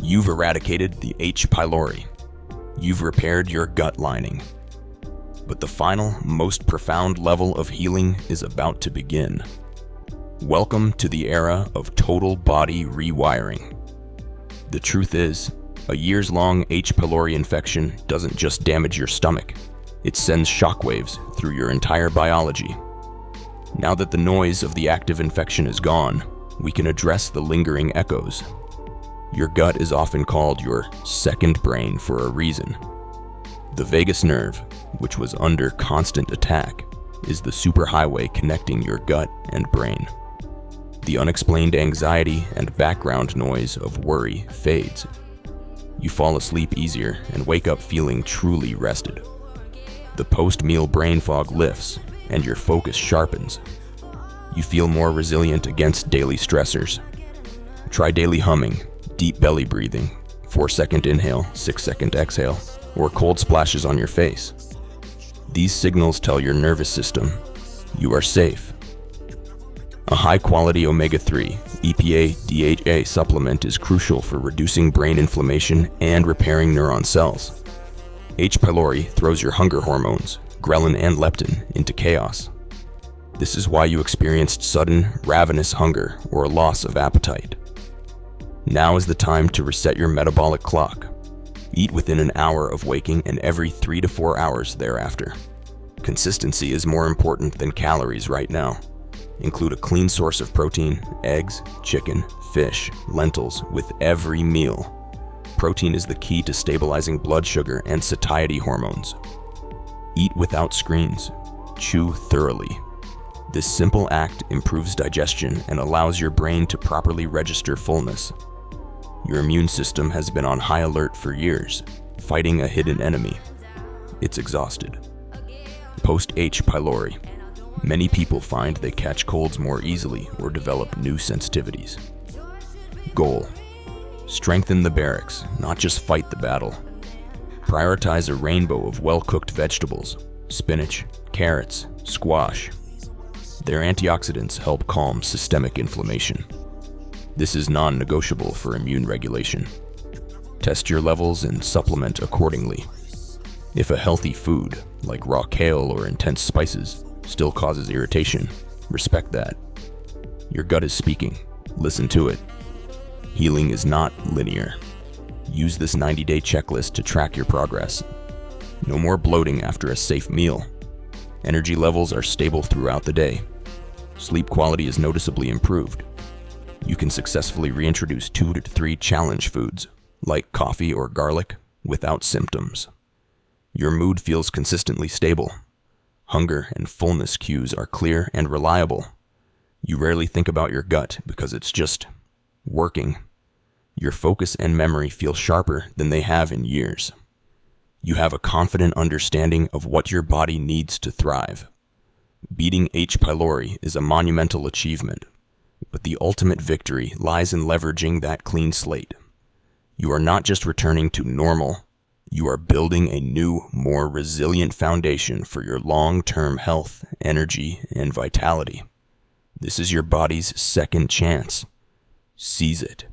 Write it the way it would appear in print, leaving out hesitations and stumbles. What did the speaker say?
You've eradicated the H. pylori. You've repaired your gut lining. But the final, most profound level of healing is about to begin. Welcome to the era of total body rewiring. The truth is, a years-long H. pylori infection doesn't just damage your stomach, it sends shockwaves through your entire biology. Now that the noise of the active infection is gone, we can address the lingering echoes. Your gut is often called your second brain for a reason. The vagus nerve, which was under constant attack, is the superhighway connecting your gut and brain. The unexplained anxiety and background noise of worry fades. You fall asleep easier and wake up feeling truly rested. The post-meal brain fog lifts and your focus sharpens. You feel more resilient against daily stressors. Try daily humming, deep belly breathing, 4-second inhale, 6-second exhale, or cold splashes on your face. These signals tell your nervous system you are safe. A high-quality omega-3, EPA, DHA supplement is crucial for reducing brain inflammation and repairing neuron cells. H. pylori throws your hunger hormones, ghrelin and leptin, into chaos. This is why you experienced sudden, ravenous hunger or loss of appetite. Now is the time to reset your metabolic clock. Eat within an hour of waking and every 3 to 4 hours thereafter. Consistency is more important than calories right now. Include a clean source of protein, eggs, chicken, fish, lentils with every meal. Protein is the key to stabilizing blood sugar and satiety hormones. Eat without screens. Chew thoroughly. This simple act improves digestion and allows your brain to properly register fullness. Your immune system has been on high alert for years, fighting a hidden enemy. It's exhausted. Post-H. pylori. Many people find they catch colds more easily or develop new sensitivities. Goal: strengthen the barracks, not just fight the battle. Prioritize a rainbow of well-cooked vegetables, spinach, carrots, squash. Their antioxidants help calm systemic inflammation. This is non-negotiable for immune regulation. Test your levels and supplement accordingly. If a healthy food, like raw kale or intense spices, still causes irritation, respect that. Your gut is speaking. Listen to it. Healing is not linear. Use this 90-day checklist to track your progress. No more bloating after a safe meal. Energy levels are stable throughout the day. Sleep quality is noticeably improved. You can successfully reintroduce 2 to 3 challenge foods, like coffee or garlic, without symptoms. Your mood feels consistently stable. Hunger and fullness cues are clear and reliable. You rarely think about your gut because it's just working. Your focus and memory feel sharper than they have in years. You have a confident understanding of what your body needs to thrive. Beating H. pylori is a monumental achievement, but the ultimate victory lies in leveraging that clean slate. You are not just returning to normal, you are building a new, more resilient foundation for your long-term health, energy, and vitality. This is your body's second chance. Seize it.